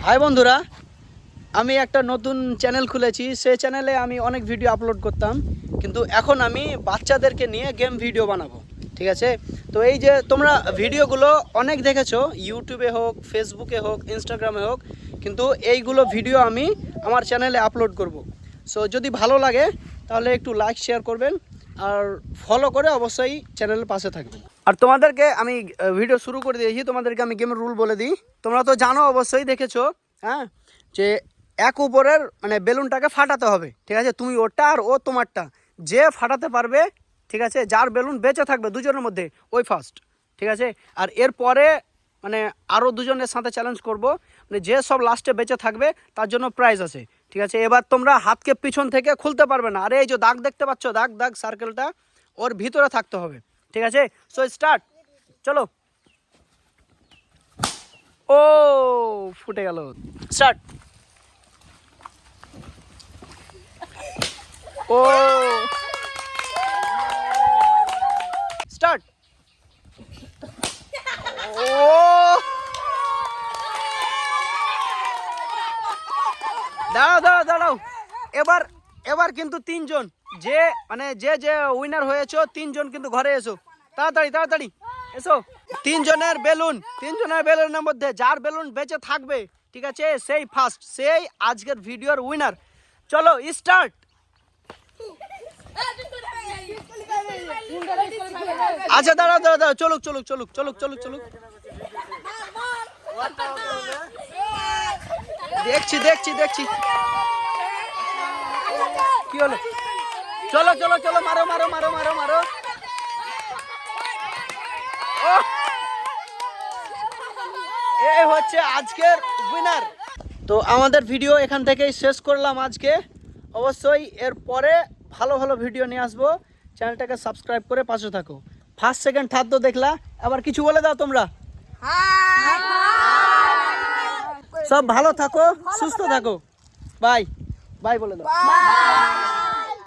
High বন্ধুরা, আমি একটা নতুন চ্যানেল খুলেছি। সেই চ্যানেলে আমি অনেক ভিডিও আপলোড করতাম, কিন্তু এখন আমি বাচ্চাদেরকে নিয়ে গেম ভিডিও বানাবো। ঠিক আছে, তো এই যে তোমরা ভিডিওগুলো অনেক দেখেছো, ইউটিউবে হোক, ফেসবুকে হোক, ইনস্টাগ্রামে হোক, কিন্তু এইগুলো ভিডিও আমি আমার চ্যানেলে আপলোড করব। সো যদি ভালো লাগে তাহলে একটু লাইক শেয়ার করবেন আর ফলো করে অবশ্যই চ্যানেলের পাশে থাকবেন। আর তোমাদেরকে আমি ভিডিও শুরু করে দিয়েছি, তোমাদেরকে আমি গেমের রুল বলে দিই। তোমরা তো জানো, অবশ্যই দেখেছো, হ্যাঁ, যে এক উপরের মানে বেলুনটাকে ফাটাতে হবে। ঠিক আছে, তুমি ওটা আর ও তোমারটা, যে ফাটাতে পারবে, ঠিক আছে, যার বেলুন বেঁচে থাকবে দুজনের মধ্যে, ওই ফার্স্ট। ঠিক আছে, আর এরপরে মানে আরও দুজনের সাথে চ্যালেঞ্জ করব, মানে যে সব লাস্টে বেঁচে থাকবে তার জন্য প্রাইজ আছে। ঠিক আছে, এবার তোমরা হাতকে পিছন থেকে খুলতে পারবে না। আর এই যে দাগ দেখতে পাচ্ছ, দাগ দাগ সার্কেলটা, ওর ভিতরে থাকতে হবে। ঠিক আছে, সো স্টার্ট, চলো। ও ফুটে গেল, স্টার্ট। ও স্টার্ট। ও দাঁড়াও দাঁড়াও দাঁড়াও, এবার এবার কিন্তু তিনজন, যে মানে যে যে উইনার হয়েছো তিনজন কিন্তু ঘরে এসো, তাড়াতাড়ি তাড়াতাড়ি এসো। তিনজনের বেলুনের মধ্যে যার বেলুন বেঁচে থাকবে, ঠিক আছে, সেই ফার্স্ট, সেই আজকের ভিডিওর উইনার। চলো স্টার্ট। আচ্ছা দাঁড়াও দাঁড়াও দাঁড়াও, চলুক চলুক চলুক চলুক চলুক চলুক, দেখছি দেখছি দেখছি কি হলো। চলো চলো চলো, মারো মারো মারো মারো মারো। এই হচ্ছে আজকের উইনার। তো আমাদের ভিডিও এখান থেকেই শেষ করলাম আজকে। অবশ্যই এর পরে ভালো ভালো ভিডিও নিয়ে আসবো, চ্যানেলটাকে সাবস্ক্রাইব করে পাশে থাকো। ফার্স্ট সেকেন্ড থার্ড তো দেখলা, আবার কিছু বলে দাও তোমরা। সব ভালো থাকো, সুস্থ থাকো, বাই বাই বলে দাও।